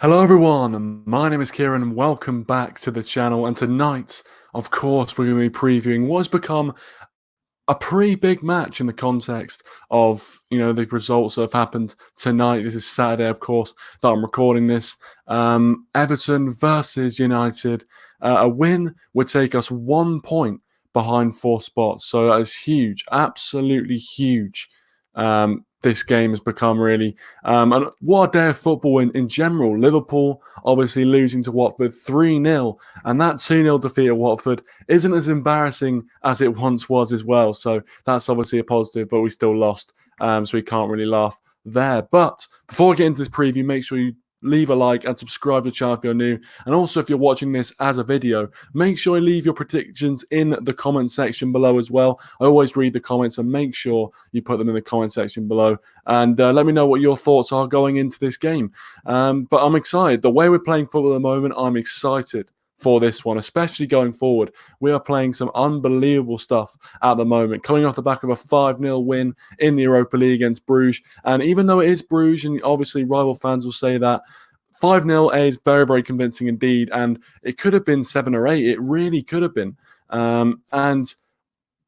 Hello everyone, my name is Kieran and welcome back to the channel. And tonight, of course, we're going to be previewing what has become a pretty big match in the context of, the results that have happened tonight. This is Saturday, of course, that I'm recording this. Everton versus United. A win would take us 1 point behind fourth spot. So that is huge, absolutely huge. This game has become really. And what a day of football in general. Liverpool obviously losing to Watford 3-0, and that 2-0 defeat at Watford isn't as embarrassing as it once was as well. So that's obviously a positive, but we still lost. So we can't really laugh there. But before I get into this preview, make sure you leave a like and subscribe to the channel if you're new. And also, if you're watching this as a video, make sure you leave your predictions in the comment section below as well. I always read the comments, and make sure you put them in the comment section below. And let me know what your thoughts are going into this game. But I'm excited. The way we're playing football at the moment, I'm excited for this one, especially going forward. We are playing some unbelievable stuff at the moment, coming off the back of a 5-0 win in the Europa League against Bruges. And even though it is Bruges, and obviously rival fans will say that, 5-0 is very, very convincing indeed. And it could have been 7 or 8. It really could have been. And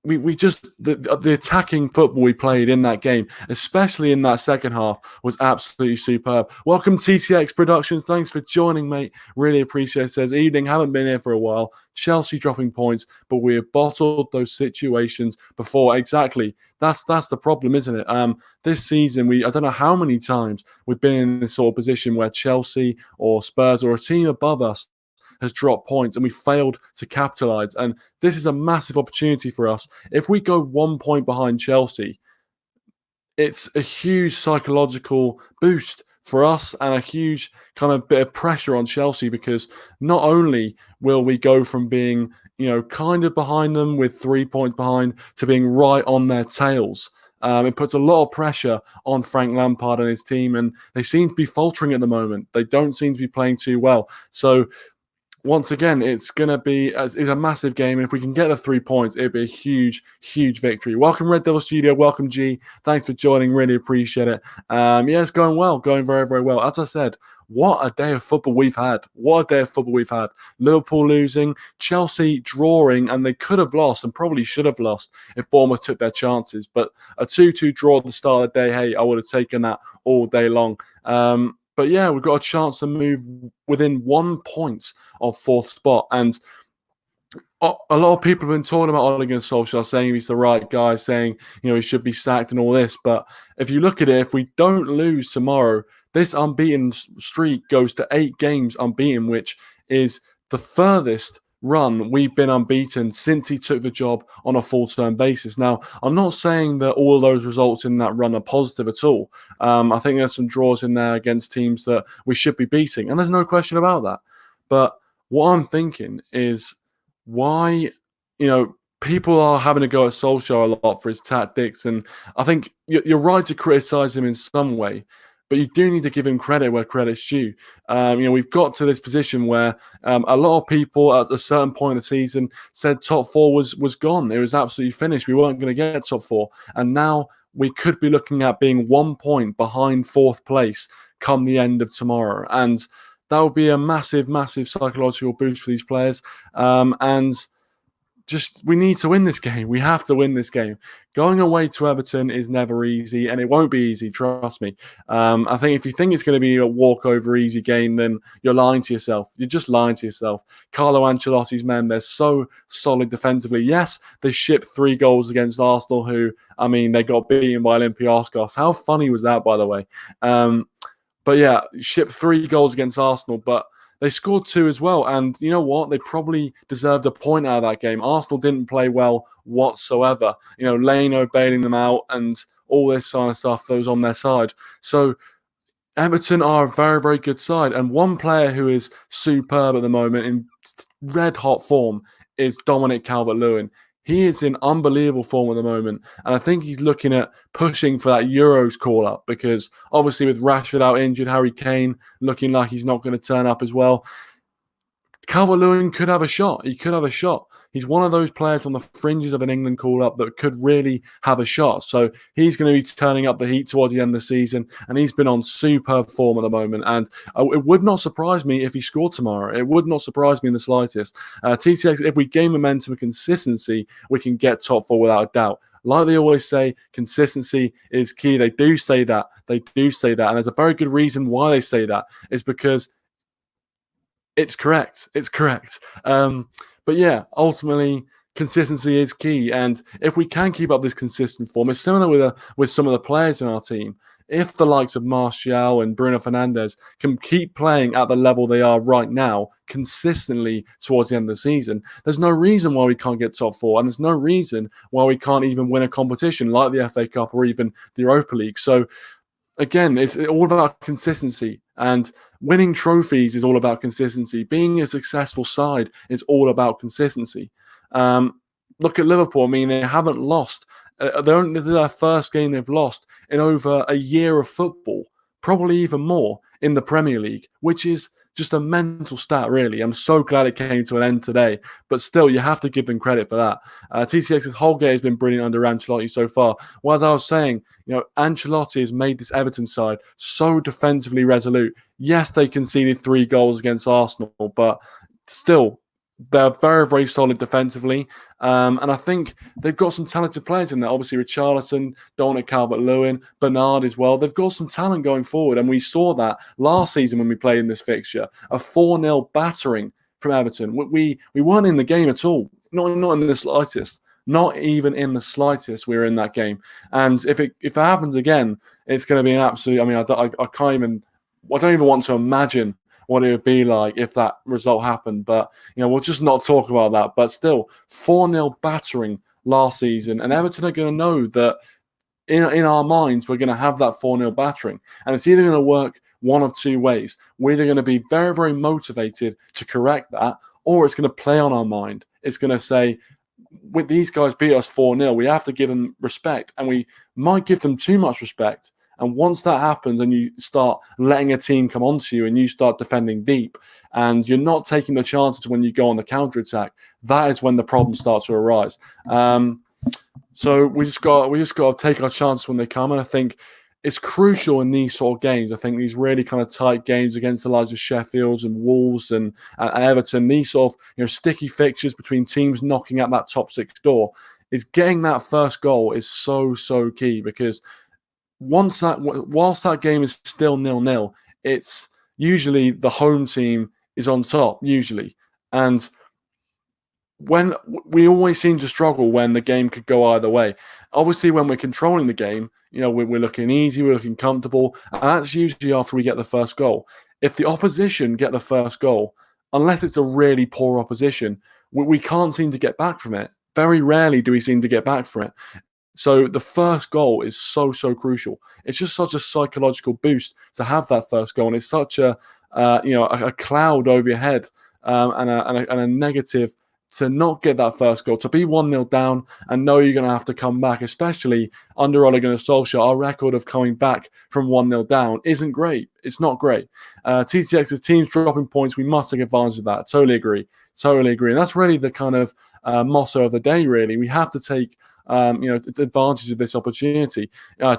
we just the attacking football we played in that game, especially in that second half, was absolutely superb. Welcome TTX Productions, thanks for joining, mate. Really appreciate it. Says evening, haven't been here for a while. Chelsea dropping points, but we have bottled those situations before. Exactly, that's the problem, isn't it? This season I don't know how many times we've been in this sort of position where Chelsea or Spurs or a team above us has dropped points and we failed to capitalize. And this is a massive opportunity for us. If we go 1 point behind Chelsea, it's a huge psychological boost for us and a huge kind of bit of pressure on Chelsea, because not only will we go from being, kind of behind them with 3 points behind to being right on their tails. It puts a lot of pressure on Frank Lampard and his team, and they seem to be faltering at the moment. They don't seem to be playing too well. So once again, it's going to be it's a massive game. And if we can get the 3 points, it'd be a huge, huge victory. Welcome, Red Devil Studio. Welcome, G. Thanks for joining. Really appreciate it. Yeah, it's going well. Going very, very well. As I said, what a day of football we've had. What a day of football we've had. Liverpool losing, Chelsea drawing, and they could have lost and probably should have lost if Bournemouth took their chances. But a 2-2 draw at the start of the day, hey, I would have taken that all day long. But yeah, we've got a chance to move within 1 point of fourth spot. And a lot of people have been talking about Ole Gunnar Solskjaer, saying he's the right guy, saying, he should be sacked and all this. But if you look at it, if we don't lose tomorrow, this unbeaten streak goes to 8 games unbeaten, which is the furthest run we've been unbeaten since he took the job on a full-term basis. Now, I'm not saying that all of those results in that run are positive at all. I think there's some draws in there against teams that we should be beating, and there's no question about that. But what I'm thinking is why, people are having to go at Solskjaer a lot for his tactics, and I think you're right to criticize him in some way, but you do need to give him credit where credit's due. We've got to this position where a lot of people at a certain point in the season said top four was gone. It was absolutely finished. We weren't going to get top four. And now we could be looking at being 1 point behind fourth place come the end of tomorrow. And that would be a massive, massive psychological boost for these players. And just, we need to win this game. We have to win this game. Going away to Everton is never easy, and it won't be easy, trust me. I think if you think it's going to be a walkover easy game, then you're lying to yourself. You're just lying to yourself. Carlo Ancelotti's men, they're so solid defensively. Yes, they shipped 3 goals against Arsenal, who, they got beaten by Olympiacos. How funny was that, by the way? But yeah, shipped 3 goals against Arsenal, but they scored 2 as well. And you know what? They probably deserved a point out of that game. Arsenal didn't play well whatsoever. Leno bailing them out and all this kind of stuff that was on their side. So Everton are a very, very good side. And one player who is superb at the moment in red-hot form is Dominic Calvert-Lewin. He is in unbelievable form at the moment. And I think he's looking at pushing for that Euros call-up, because obviously with Rashford out injured, Harry Kane looking like he's not going to turn up as well, Calvert-Lewin could have a shot. He could have a shot. He's one of those players on the fringes of an England call-up that could really have a shot. So he's going to be turning up the heat towards the end of the season, and he's been on superb form at the moment. And it would not surprise me if he scored tomorrow. It would not surprise me in the slightest. TTX, if we gain momentum and consistency, we can get top four without a doubt. Like they always say, consistency is key. They do say that. They do say that. And there's a very good reason why they say that. It's because it's correct. It's correct. But yeah, ultimately, consistency is key. And if we can keep up this consistent form, it's similar with some of the players in our team. If the likes of Martial and Bruno Fernandes can keep playing at the level they are right now consistently towards the end of the season, there's no reason why we can't get top four. And there's no reason why we can't even win a competition like the FA Cup or even the Europa League. So again, it's all about consistency, and winning trophies is all about consistency. Being a successful side is all about consistency. Look at Liverpool. I mean, they haven't lost. They're their first game they've lost in over a year of football, probably even more in the Premier League, which is just a mental stat, really. I'm so glad it came to an end today, but still, you have to give them credit for that. TCX's whole game has been brilliant under Ancelotti so far. Well, as I was saying, Ancelotti has made this Everton side so defensively resolute. Yes, they conceded 3 goals against Arsenal, but still, they're very, very solid defensively. And I think they've got some talented players in there. Obviously, Richarlison, Dominic Calvert-Lewin, Bernard as well. They've got some talent going forward. And we saw that last season when we played in this fixture. A 4-0 battering from Everton. We weren't in the game at all. Not in the slightest. Not even in the slightest we were in that game. And if it happens again, it's going to be an absolute... I mean, I don't even want to imagine what it would be like if that result happened. But, we'll just not talk about that. But still, 4-0 battering last season. And Everton are going to know that in our minds, we're going to have that 4-0 battering. And it's either going to work one of two ways. We're either going to be very, very motivated to correct that, or it's going to play on our mind. It's going to say, with these guys beat us 4-0, we have to give them respect. And we might give them too much respect. And once that happens and you start letting a team come onto you and you start defending deep and you're not taking the chances when you go on the counter-attack, that is when the problems start to arise. So we just got to take our chances when they come. And I think it's crucial in these sort of games. I think these really kind of tight games against the likes of Sheffield and Wolves and Everton, these sort of sticky fixtures between teams knocking at that top 6 door, is getting that first goal is so, so key, because whilst that game is still 0-0, it's usually the home team is on top, usually. And when we always seem to struggle when the game could go either way. Obviously, when we're controlling the game, we're looking easy, we're looking comfortable, and that's usually after we get the first goal. If the opposition get the first goal, unless it's a really poor opposition, we can't seem to get back from it. Very rarely do we seem to get back from it. So the first goal is so, so crucial. It's just such a psychological boost to have that first goal, and it's such a cloud over your head and a negative to not get that first goal, to be 1-0 down and know you're going to have to come back, especially under Ole Gunnar Solskjaer. Our record of coming back from 1-0 down isn't great. It's not great. TTX's team's dropping points. We must take advantage of that. Totally agree. And that's really the kind of motto of the day, really. We have to take advantage of this opportunity.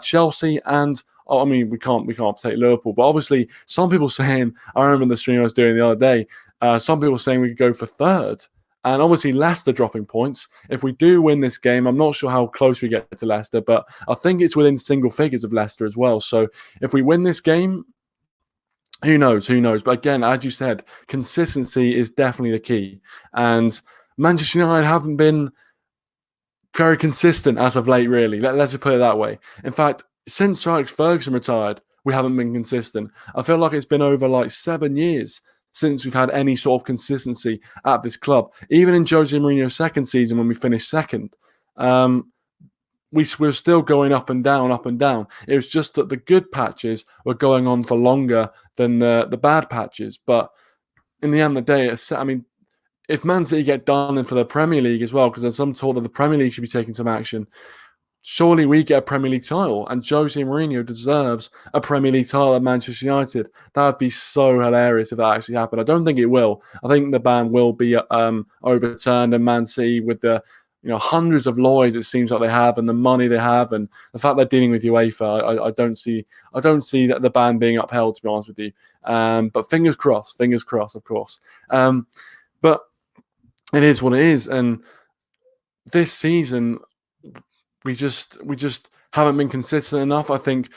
Chelsea and we can't take Liverpool, but obviously some people saying, I remember the stream I was doing the other day, some people saying we could go for third. And obviously Leicester dropping points. If we do win this game, I'm not sure how close we get to Leicester, but I think it's within single figures of Leicester as well. So if we win this game, who knows? But again, as you said, consistency is definitely the key. And Manchester United haven't been very consistent as of late, really. Let's just put it that way. In fact, since Sir Alex Ferguson retired, we haven't been consistent. I feel like it's been over 7 years since we've had any sort of consistency at this club. Even in Jose Mourinho's second season, when we finished second, we were still going up and down. It was just that the good patches were going on for longer than the bad patches. But in the end of the day, if Man City get done in for the Premier League as well, because there's some talk that the Premier League should be taking some action, surely we get a Premier League title, and Jose Mourinho deserves a Premier League title at Manchester United. That would be so hilarious if that actually happened. I don't think it will. I think the ban will be overturned, and Man City, with the hundreds of lawyers it seems like they have, and the money they have, and the fact they're dealing with UEFA, I don't see that the ban being upheld, to be honest with you. But fingers crossed, of course. But it is what it is, and this season we just haven't been consistent enough. I think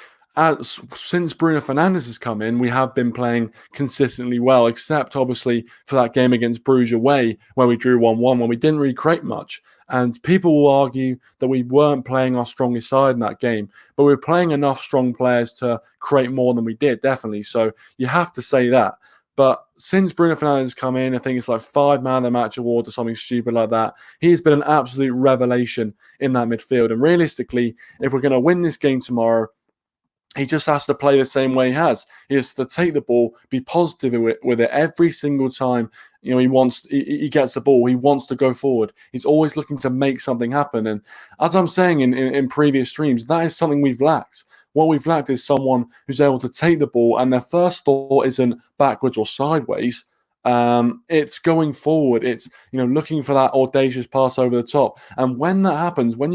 since Bruno Fernandes has come in, we have been playing consistently well, except obviously for that game against Bruges away where we drew 1-1, when we didn't really create much. And people will argue that we weren't playing our strongest side in that game, but we were playing enough strong players to create more than we did, definitely. So you have to say that. But since Bruno Fernandes has come in, I think it's like 5 Man of the Match award or something stupid like that. He's been an absolute revelation in that midfield. And realistically, if we're going to win this game tomorrow, he just has to play the same way he has. He has to take the ball, be positive with it every single time. He gets the ball. He wants to go forward. He's always looking to make something happen. And as I'm saying in previous streams, that is something we've lacked. What we've lacked is someone who's able to take the ball, and their first thought isn't backwards or sideways. It's going forward. It's looking for that audacious pass over the top. And when that happens, when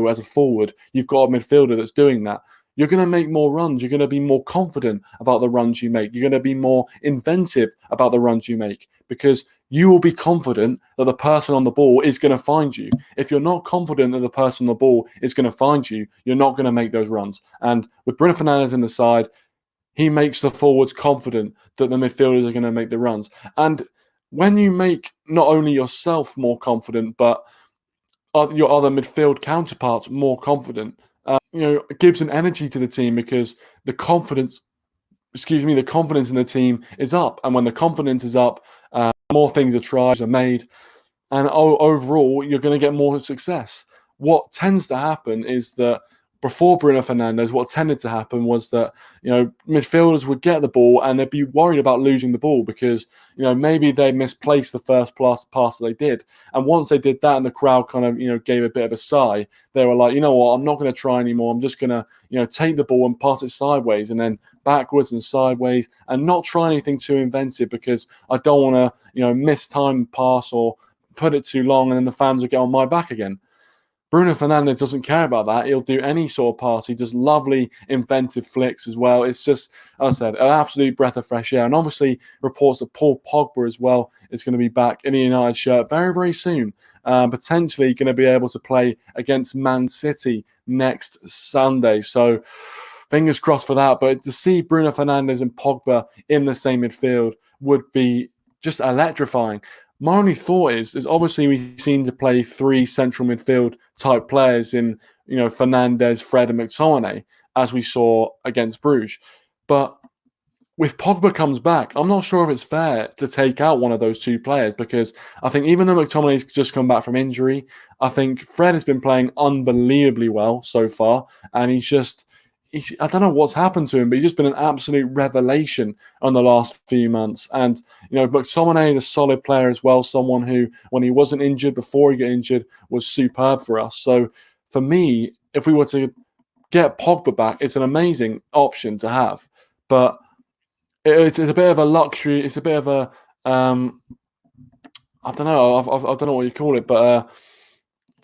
as a forward you've got a midfielder that's doing that, you're going to make more runs. You're going to be more confident about the runs you make. You're going to be more inventive about the runs you make, because you will be confident that the person on the ball is going to find you. If you're not confident that the person on the ball is going to find you, you're not going to make those runs. And with Bruno Fernandes in the side, he makes the forwards confident that the midfielders are going to make the runs. And when you make not only yourself more confident, but your other midfield counterparts more confident, it gives an energy to the team, because the confidence in the team is up. And when the confidence is up, more things are made, and overall, you're going to get more success. What tends to happen is that before Bruno Fernandes, what tended to happen was that midfielders would get the ball and they'd be worried about losing the ball, because maybe they misplaced the first pass that they did. And once they did that, and the crowd kind of gave a bit of a sigh, they were like, what, I'm not going to try anymore. I'm just going to take the ball and pass it sideways, and then backwards and sideways, and not try anything too inventive, because I don't want to miss time pass or put it too long, and then the fans will get on my back again. Bruno Fernandes doesn't care about that. He'll do any sort of pass. He does lovely, inventive flicks as well. It's just, as I said, an absolute breath of fresh air. And obviously, reports that Paul Pogba as well is going to be back in a United shirt very, very soon. Potentially going to be able to play against Man City next Sunday. So, fingers crossed for that. But to see Bruno Fernandes and Pogba in the same midfield would be just electrifying. My only thought is obviously we seem to play 3 central midfield type players in, Fernandes, Fred and McTominay, as we saw against Bruges. But if Pogba comes back, I'm not sure if it's fair to take out one of those 2 players, because I think even though McTominay's just come back from injury, I think Fred has been playing unbelievably well so far, and I don't know what's happened to him, but he's just been an absolute revelation on the last few months. And, McTominay is a solid player as well, someone who, when he wasn't injured, before he got injured, was superb for us. So for me, if we were to get Pogba back, it's an amazing option to have. But it's a bit of a luxury. It's a bit of a, I don't know. I don't know what you call it, but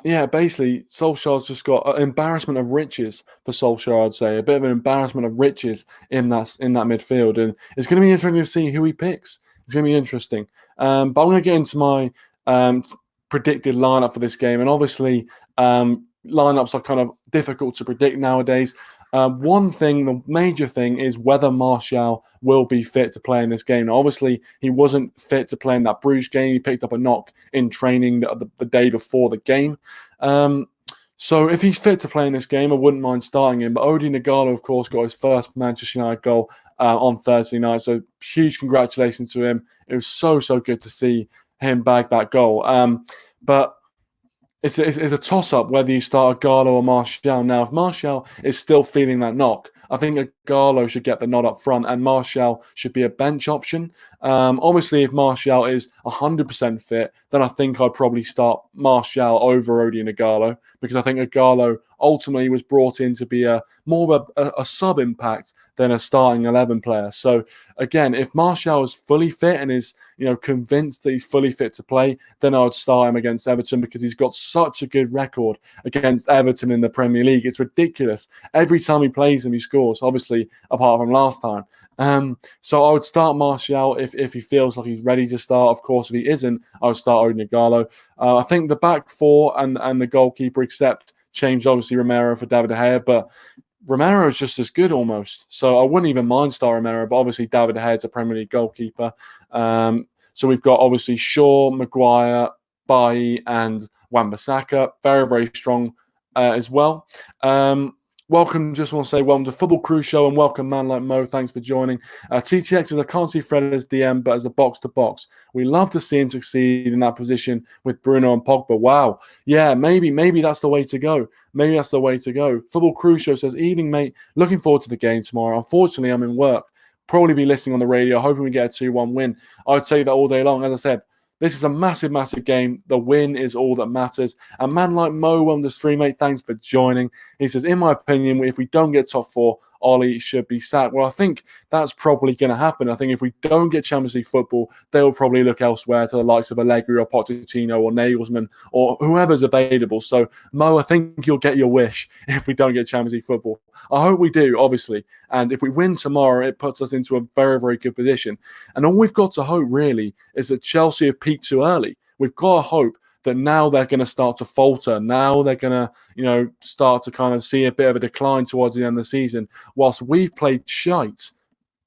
basically, Solskjaer's just got an embarrassment of riches for Solskjaer, I'd say. A bit of an embarrassment of riches in that midfield. And it's going to be interesting to see who he picks. It's going to be interesting. But I'm going to get into my predicted lineup for this game. And obviously, lineups are kind of difficult to predict nowadays. The major thing is whether Martial will be fit to play in this game. Now, obviously, he wasn't fit to play in that Bruges game. He picked up a knock in training the day before the game. So if he's fit to play in this game, I wouldn't mind starting him. But Odi Nagalo, of course, got his first Manchester United goal on Thursday night. So huge congratulations to him. It was so good to see him bag that goal. But it's a toss-up whether you start Agallo or Martial. Now, if Martial is still feeling that knock, I think Agallo should get the nod up front, and Martial should be a bench option. Obviously, if Martial is 100% fit, then I think I'd probably start Martial over Odi and Agallo, because I think Agallo ultimately was brought in to be a more of a sub impact than a starting 11 player. So again, if Martial is fully fit and is convinced that he's fully fit to play, then I would start him against Everton because he's got such a good record against Everton in the Premier League. It's ridiculous. Every time he plays him, he scores, obviously, apart from last time. So I would start Martial if he feels like he's ready to start. Of course, if he isn't, I would start Odigallo. I think the back four and the goalkeeper, except changed obviously Romero for David De Gea, but Romero is just as good almost. So I wouldn't even mind starting Romero, but obviously David De Gea is a Premier League goalkeeper. So we've got obviously Shaw, Maguire, Bailly, and Wan-Bissaka. Very, very strong as well. Welcome, just want to say welcome to Football Crew Show and welcome Man Like Mo. Thanks for joining. TTX is I can't see Fred as DM, but as a box-to-box. We love to see him succeed in that position with Bruno and Pogba. Wow. Yeah, maybe that's the way to go. Maybe that's the way to go. Football Crew Show says, evening, mate. Looking forward to the game tomorrow. Unfortunately, I'm in work. Probably be listening on the radio, hoping we get a 2-1 win. I would say that all day long. As I said, this is a massive, massive game. The win is all that matters. And Man Like Mo on the stream, mate, thanks for joining. He says, in my opinion, if we don't get top four, Ole should be sacked. Well, I think that's probably going to happen. I think if we don't get Champions League football, they'll probably look elsewhere to the likes of Allegri or Pochettino or Nagelsmann or whoever's available. So, Mo, I think you'll get your wish if we don't get Champions League football. I hope we do, obviously. And if we win tomorrow, it puts us into a very, very good position. And all we've got to hope, really, is that Chelsea have peaked too early. We've got to hope that now they're going to start to falter. Now they're going to, start to kind of see a bit of a decline towards the end of the season, whilst we've played shite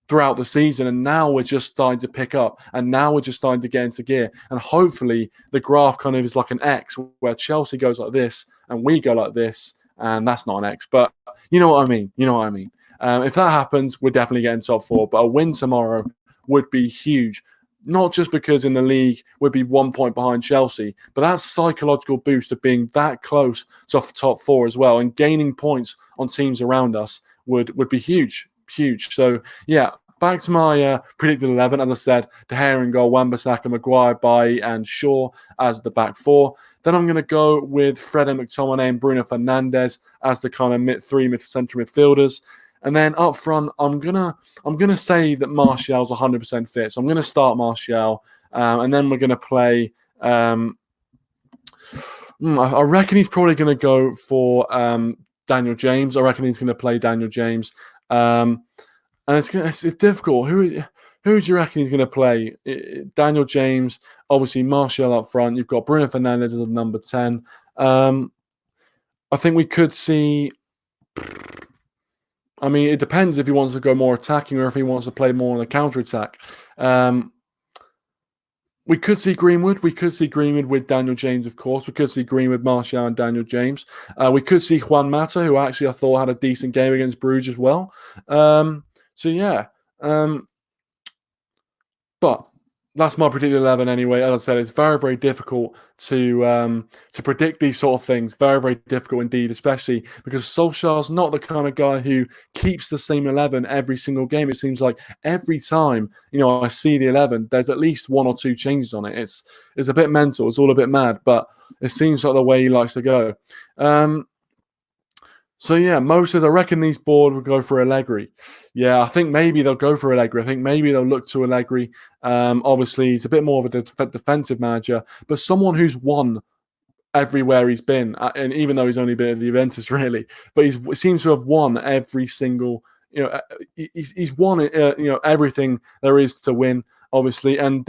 throughout the season, and now we're just starting to pick up, and now we're just starting to get into gear. And hopefully the graph kind of is like an X, where Chelsea goes like this, and we go like this, and that's not an X, but you know what I mean. If that happens, we're definitely getting top four, but a win tomorrow would be huge. Not just because in the league we'd be 1 point behind Chelsea, but that psychological boost of being that close to top four as well and gaining points on teams around us would be huge. So, yeah, back to my predicted 11. As I said, De Gea in goal, Wan-Bissaka, Maguire, Bailly, and Shaw as the back four. Then I'm going to go with Fred and McTominay and Bruno Fernandes as the kind of centre midfielders. And then up front, I'm gonna say that Martial's 100% fit. So I'm gonna start Martial, and then we're gonna play. I reckon he's probably gonna go for Daniel James. I reckon he's gonna play Daniel James, and it's difficult. Who do you reckon he's gonna play? Daniel James, obviously Martial up front. You've got Bruno Fernandes as number 10. I think we could see. I mean, it depends if he wants to go more attacking or if he wants to play more on the counter-attack. We could see Greenwood. We could see Greenwood with Daniel James, of course. We could see Greenwood, Martial, and Daniel James. We could see Juan Mata, who actually I thought had a decent game against Bruges as well. But that's my predicted 11 anyway. As I said, it's very, very difficult to predict these sort of things. Very, very difficult indeed, especially because Solskjaer's not the kind of guy who keeps the same 11 every single game. It seems like every time, I see the 11, there's at least 1 or 2 changes on it. It's a bit mental. It's all a bit mad, but it seems like the way he likes to go. So, yeah, Mo says, I reckon these board will go for Allegri. Yeah, I think maybe they'll go for Allegri. I think maybe they'll look to Allegri. Obviously, he's a bit more of a defensive manager, but someone who's won everywhere he's been. And even though he's only been at the Juventus, really, but he seems to have won every single, he's won, everything there is to win, obviously. And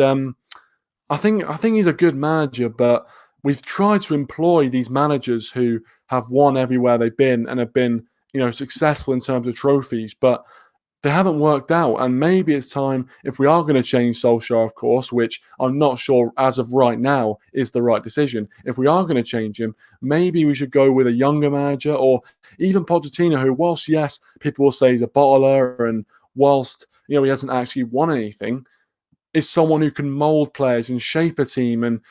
I think he's a good manager, but we've tried to employ these managers who have won everywhere they've been and have been, successful in terms of trophies, but they haven't worked out. And maybe it's time, if we are going to change Solskjaer, of course, which I'm not sure as of right now is the right decision. If we are going to change him, maybe we should go with a younger manager or even Pochettino, who, whilst, yes, people will say he's a bottler and whilst, he hasn't actually won anything, is someone who can mould players and shape a team. And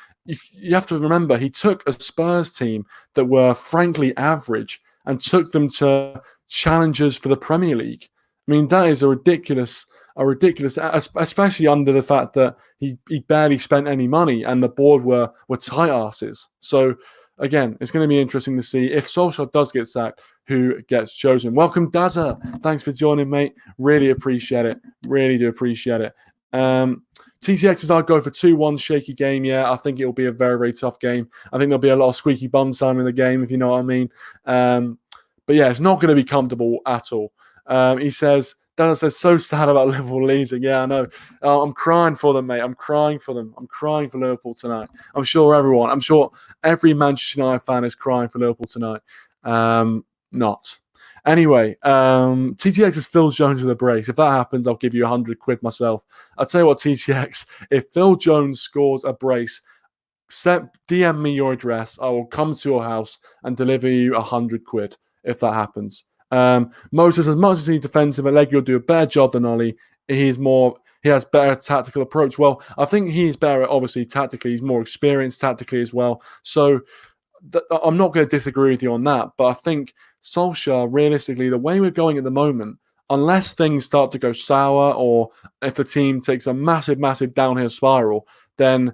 you have to remember, he took a Spurs team that were frankly average and took them to challengers for the Premier League. I mean, that is a ridiculous, especially under the fact that he barely spent any money and the board were tight asses. So again, it's going to be interesting to see if Solskjaer does get sacked, who gets chosen. Welcome, Dazza. Thanks for joining, mate. Really appreciate it. Really do appreciate it. TTXs, I'd go for 2-1 shaky game. Yeah, I think it'll be a very, very tough game. I think there'll be a lot of squeaky bum time in the game, if you know what I mean. But yeah, it's not going to be comfortable at all. He says, Dazza says, so sad about Liverpool losing. Yeah, I know. I'm crying for them, mate. I'm crying for them. I'm crying for Liverpool tonight. I'm sure every Manchester United fan is crying for Liverpool tonight. Not. Anyway, TTX is Phil Jones with a brace. If that happens, I'll give you 100 quid myself. I'll tell you what, TTX, if Phil Jones scores a brace, DM me your address. I will come to your house and deliver you 100 quid if that happens. Moses, as much as he's defensive, Allegri will do a better job than Ollie. He has better tactical approach. Well, I think he's better, obviously, tactically. He's more experienced tactically as well. So I'm not going to disagree with you on that. But I think Solskjaer, realistically, the way we're going at the moment, unless things start to go sour or if the team takes a massive, massive downhill spiral, then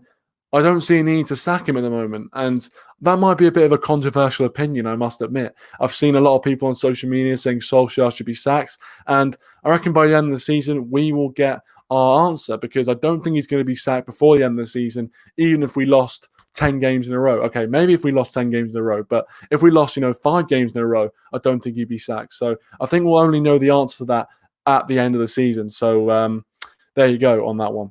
I don't see a need to sack him at the moment. And that might be a bit of a controversial opinion, I must admit. I've seen a lot of people on social media saying Solskjaer should be sacked. And I reckon by the end of the season, we will get our answer, because I don't think he's going to be sacked before the end of the season, even if we lost 10 games in a row. Okay, maybe if we lost 10 games in a row, but if we lost, 5 games in a row, I don't think he'd be sacked. So I think we'll only know the answer to that at the end of the season. So there you go on that one.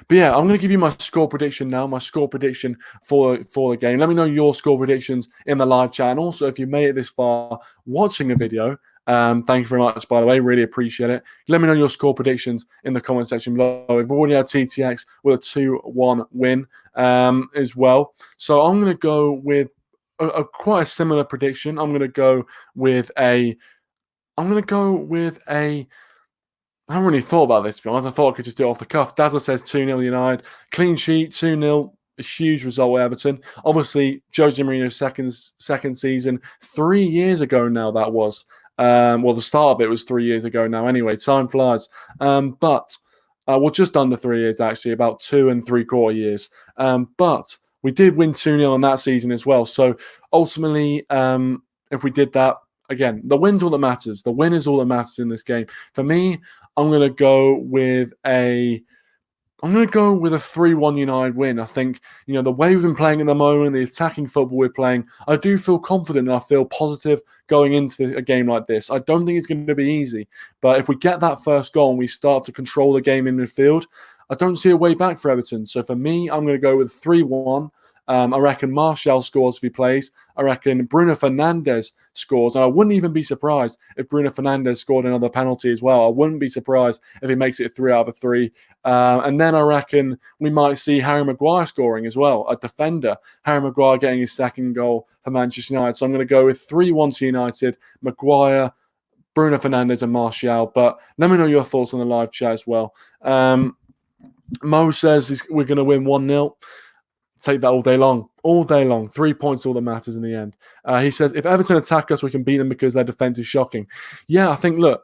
But yeah, I'm going to give you my score prediction now, my score prediction for the game. Let me know your score predictions in the live chat. And also, if you made it this far watching a video, thank you very much, by the way. Really appreciate it. Let me know your score predictions in the comment section below. We've already had TTX with a 2-1 win as well. So I'm going to go with quite a similar prediction. I'm going to go with a I haven't really thought about this, to be honest. I thought I could just do it off the cuff. Dazzler says 2-0 United. Clean sheet, 2-0. A huge result with Everton. Obviously, Jose Mourinho's second season, 3 years ago now that was. The start of it was 3 years ago now anyway. Time flies. But just under 3 years, actually, about 2 3/4 years. But we did win 2-0 in that season as well. So ultimately, if we did that, again, the win's all that matters. The win is all that matters in this game. For me, I'm going to go with a 3-1 United win. I think, the way we've been playing at the moment, the attacking football we're playing, I do feel confident and I feel positive going into a game like this. I don't think it's going to be easy, but if we get that first goal and we start to control the game in midfield, I don't see a way back for Everton. So for me, I'm going to go with 3-1. I reckon Martial scores if he plays. I reckon Bruno Fernandes scores. And I wouldn't even be surprised if Bruno Fernandes scored another penalty as well. I wouldn't be surprised if he makes it 3 out of 3. And then I reckon we might see Harry Maguire scoring as well, a defender. Harry Maguire getting his second goal for Manchester United. So I'm going to go with 3-1 to United, Maguire, Bruno Fernandes and Martial. But let me know your thoughts on the live chat as well. Mo says we're going to win 1-0. Take that all day long. 3 points, all that matters in the end. He says, if Everton attack us, we can beat them because their defence is shocking. Yeah, I think, look,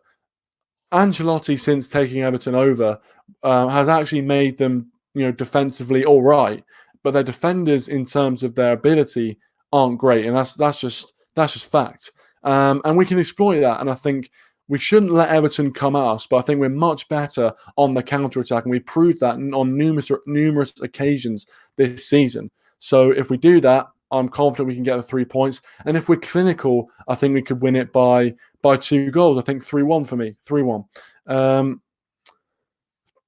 Ancelotti, since taking Everton over, has actually made them, defensively all right. But their defenders, in terms of their ability, aren't great. And that's just fact. And we can exploit that. And I think we shouldn't let Everton come at us, but I think we're much better on the counter-attack, and we proved that on numerous occasions this season. So if we do that, I'm confident we can get the 3 points. And if we're clinical, I think we could win it by 2 goals. I think 3-1 for me, 3-1.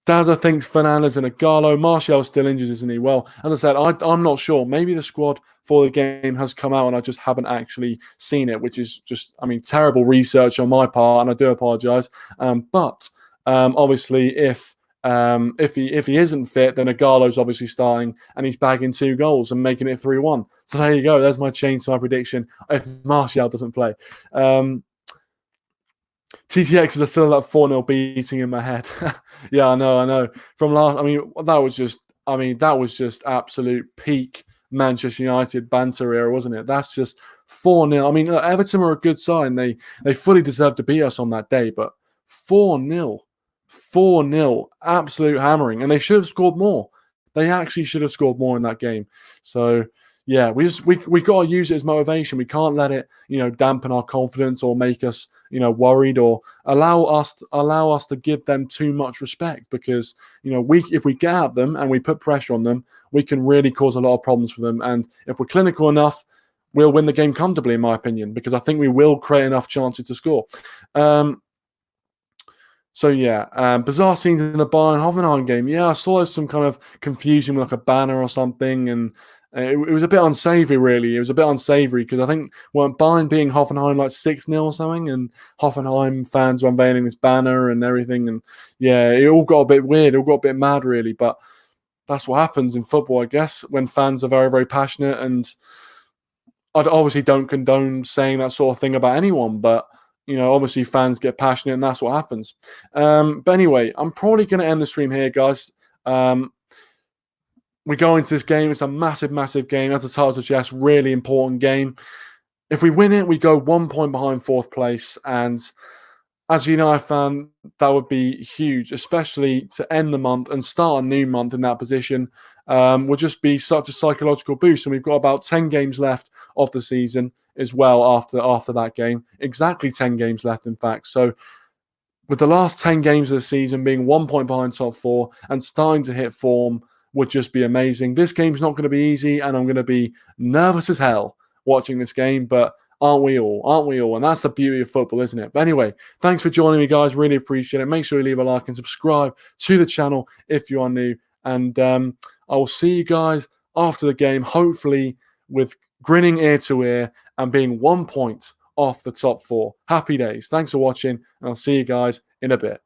Dazza thinks Fernandes and Agallo. Martial's still injured, isn't he? Well, as I said, I'm not sure. Maybe the squad for the game has come out and I just haven't actually seen it, which is just, terrible research on my part, and I do apologise. But obviously, if he isn't fit, then Agallo's obviously starting and he's bagging 2 goals and making it 3-1. So there you go. There's my change to my prediction if Martial doesn't play. TTX is still that 4-0 beating in my head. Yeah, I know. From last, that was just absolute peak Manchester United banter era, wasn't it? That's just 4-0. Look, Everton were a good side. They fully deserved to beat us on that day, but 4-0, absolute hammering. And they should have scored more. They actually should have scored more in that game. So, Yeah, we got to use it as motivation. We can't let it, dampen our confidence or make us, worried or allow us to give them too much respect because we if we get at them and we put pressure on them, we can really cause a lot of problems for them. And if we're clinical enough, we'll win the game comfortably, in my opinion, because I think we will create enough chances to score. Um, so yeah, bizarre scenes in the Bayern Hoffenheim game. Yeah, I saw some kind of confusion with like a banner or something, and it was a bit unsavory. Really, it was a bit unsavory because I think weren't Bayern being Hoffenheim like 6-0 or something, and Hoffenheim fans were unveiling this banner and everything, and yeah, it all got a bit weird. It all got a bit mad, really. But that's what happens in football, I guess, when fans are very, very passionate. And I obviously don't condone saying that sort of thing about anyone, but obviously fans get passionate, and that's what happens. But anyway, I'm probably going to end the stream here, guys. We go into this game. It's a massive, massive game. As the title suggests, really important game. If we win it, we go 1 point behind fourth place, and as a United fan, that would be huge, especially to end the month and start a new month in that position. Would just be such a psychological boost. And we've got about 10 games left of the season as well after that game. Exactly 10 games left, in fact. So with the last 10 games of the season being 1 point behind top four and starting to hit form would just be amazing. This game's not going to be easy, and I'm going to be nervous as hell watching this game, but aren't we all? Aren't we all? And that's the beauty of football, isn't it? But anyway, thanks for joining me, guys. Really appreciate it. Make sure you leave a like and subscribe to the channel if you are new. And I will see you guys after the game, hopefully with grinning ear to ear and being 1 point off the top four. Happy days. Thanks for watching, and I'll see you guys in a bit.